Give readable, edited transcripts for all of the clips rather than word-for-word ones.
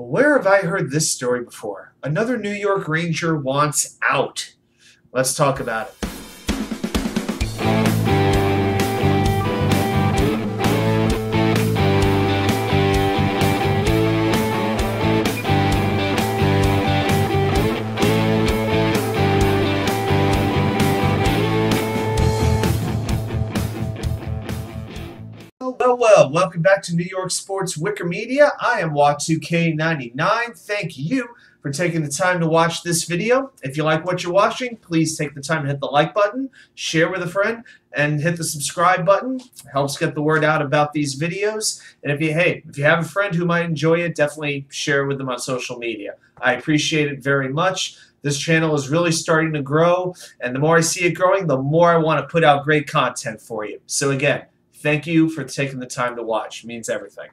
Where have I heard this story before? Another New York Ranger wants out. Let's talk about it. Well, welcome back to New York Sports WickerMedia. I am Wa2K99. Thank you for taking the time to watch this video. If you like what you're watching, please take the time to hit the like button, share with a friend, and hit the subscribe button. It helps get the word out about these videos. And if you have a friend who might enjoy it, definitely share it with them on social media. I appreciate it very much. This channel is really starting to grow, and the more I see it growing, the more I want to put out great content for you. So again, thank you for taking the time to watch. It means everything.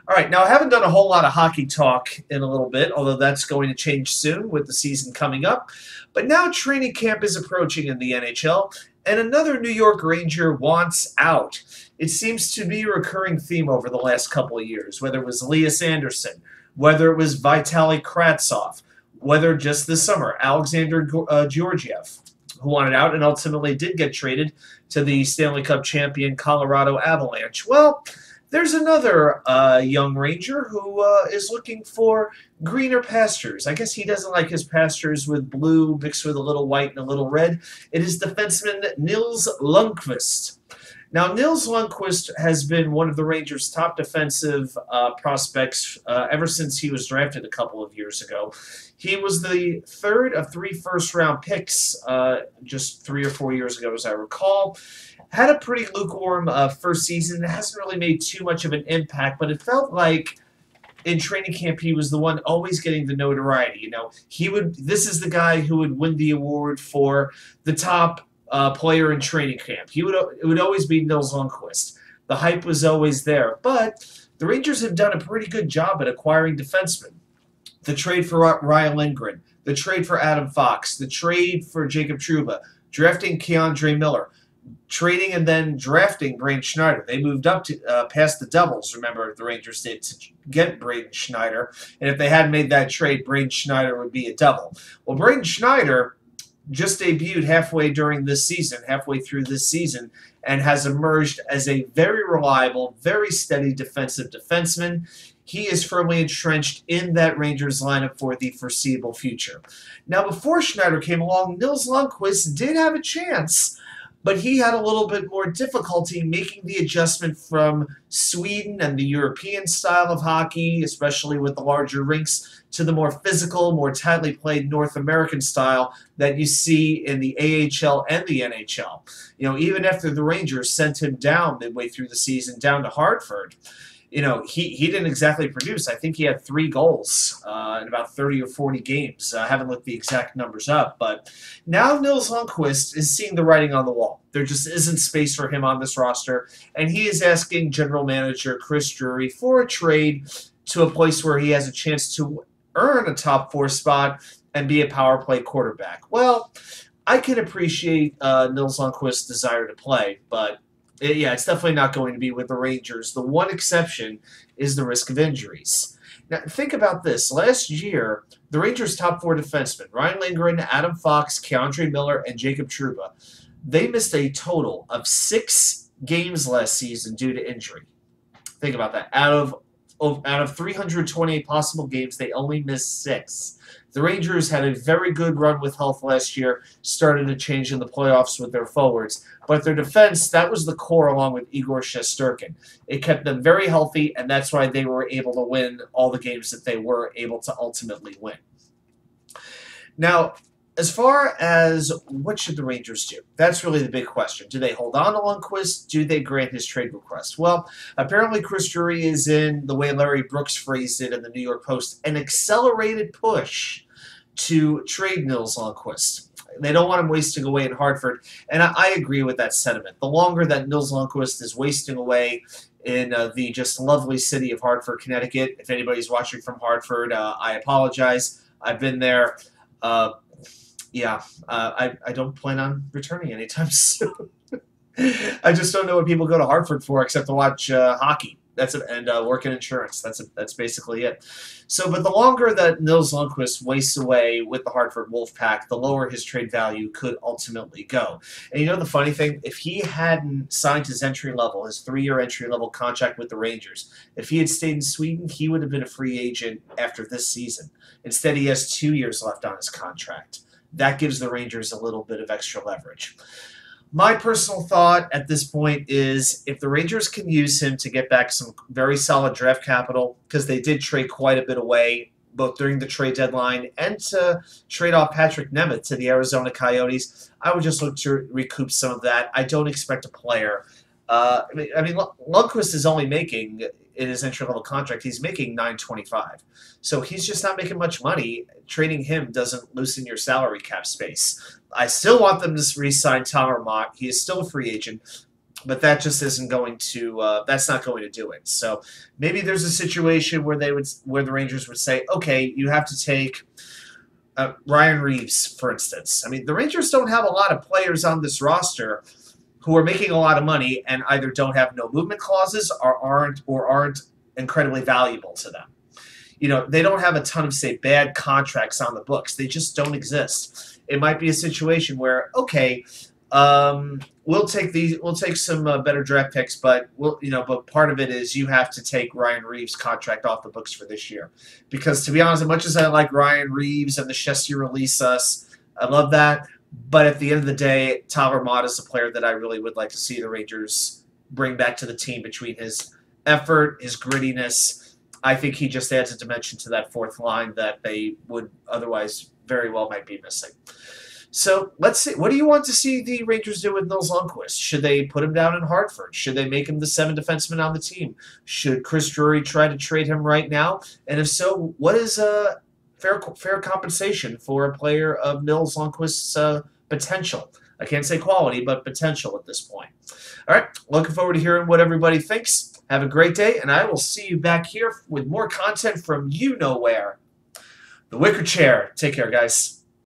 All right, now I haven't done a whole lot of hockey talk in a little bit, although that's going to change soon with the season coming up. But now training camp is approaching in the NHL, and another New York Ranger wants out. It seems to be a recurring theme over the last couple of years, whether it was Elias Anderson, whether it was Vitaly Kravtsov, whether just this summer, Alexander Georgiev, who wanted out and ultimately did get traded to the Stanley Cup champion Colorado Avalanche. Well, there's another young Ranger who is looking for greener pastures. I guess he doesn't like his pastures with blue mixed with a little white and a little red. It is defenseman Nils Lundkvist. Now, Nils Lundkvist has been one of the Rangers' top defensive prospects ever since he was drafted a couple of years ago. He was the third of 3 first-round picks just 3 or 4 years ago, as I recall. Had a pretty lukewarm first season. It hasn't really made too much of an impact, but it felt like in training camp he was the one always getting the notoriety. You know, this is the guy who would win the award for the top player in training camp. It would always be Nils Lundkvist. The hype was always there, but the Rangers have done a pretty good job at acquiring defensemen. The trade for Ryan Lindgren, the trade for Adam Fox, the trade for Jacob Trouba, drafting K'Andre Miller, trading and then drafting Braden Schneider. They moved up to past the Devils, remember, the Rangers did, to get Braden Schneider. And if they hadn't made that trade, Braden Schneider would be a Devil. Well, Braden Schneider just debuted halfway through this season, and has emerged as a very reliable, very steady defensive defenseman. He is firmly entrenched in that Rangers lineup for the foreseeable future. Now, before Schneider came along, Nils Lundkvist did have a chance, but he had a little bit more difficulty making the adjustment from Sweden and the European style of hockey, especially with the larger rinks, to the more physical, more tightly played North American style that you see in the AHL and the NHL. You know, even after the Rangers sent him down midway through the season, down to Hartford, you know, he didn't exactly produce. I think he had 3 goals in about 30 or 40 games. I haven't looked the exact numbers up, but now Nils Lundkvist is seeing the writing on the wall. There just isn't space for him on this roster, and he is asking general manager Chris Drury for a trade to a place where he has a chance to earn a top 4 spot and be a power play quarterback. Well, I can appreciate Nils Lundkvist's desire to play, but yeah, it's definitely not going to be with the Rangers. The one exception is the risk of injuries. Now, think about this. Last year, the Rangers' top 4 defensemen, Ryan Lindgren, Adam Fox, K'Andre Miller, and Jacob Trouba, they missed a total of 6 games last season due to injury. Think about that. Out of 328 possible games, they only missed 6. The Rangers had a very good run with health last year, started to change in the playoffs with their forwards, but their defense, that was the core along with Igor Shesterkin. It kept them very healthy, and that's why they were able to win all the games that they were able to ultimately win. Now, as far as what should the Rangers do, that's really the big question. Do they hold on to Lundkvist? Do they grant his trade request? Well, apparently Chris Drury is in, the way Larry Brooks phrased it in the New York Post, an accelerated push to trade Nils Lundkvist. They don't want him wasting away in Hartford, and I agree with that sentiment. The longer that Nils Lundkvist is wasting away in the just lovely city of Hartford, Connecticut, if anybody's watching from Hartford, I apologize. I've been there. Yeah, I don't plan on returning anytime soon. I just don't know what people go to Hartford for except to watch hockey. work in insurance. That's basically it. So, but the longer that Nils Lundkvist wastes away with the Hartford Wolfpack, the lower his trade value could ultimately go. And you know the funny thing, if he hadn't signed his his 3-year entry-level contract with the Rangers, if he had stayed in Sweden, he would have been a free agent after this season. Instead, he has 2 years left on his contract. That gives the Rangers a little bit of extra leverage. My personal thought at this point is if the Rangers can use him to get back some very solid draft capital, because they did trade quite a bit away, both during the trade deadline and to trade off Patrick Nemeth to the Arizona Coyotes, I would just look to recoup some of that. I don't expect a player. I mean, Lundkvist is only making, in his entry-level contract, he's making $925. So he's just not making much money. Trading him doesn't loosen your salary cap space. I still want them to re-sign Tyler Mott. He is still a free agent, but that just isn't going to. That's not going to do it. So maybe there's a situation where the Rangers would say, okay, you have to take Ryan Reeves, for instance. I mean, the Rangers don't have a lot of players on this roster who are making a lot of money and either don't have no movement clauses or aren't incredibly valuable to them. You know, they don't have a ton of, say, bad contracts on the books. They just don't exist. It might be a situation where, okay, we'll take some better draft picks, but but part of it is you have to take Ryan Reeves' contract off the books for this year, because to be honest, as much as I like Ryan Reeves and the Chesty release us, I love that. But at the end of the day, Tyler Mott is a player that I really would like to see the Rangers bring back to the team between his effort, his grittiness. I think he just adds a dimension to that fourth line that they would otherwise very well might be missing. So let's see. What do you want to see the Rangers do with Nils Lundkvist? Should they put him down in Hartford? Should they make him the 7th defenseman on the team? Should Chris Drury try to trade him right now? And if so, what is fair compensation for a player of Nils Lundkvist's potential? I can't say quality, but potential at this point. All right, looking forward to hearing what everybody thinks. Have a great day, and I will see you back here with more content from you know where. The Wicker Chair. Take care, guys.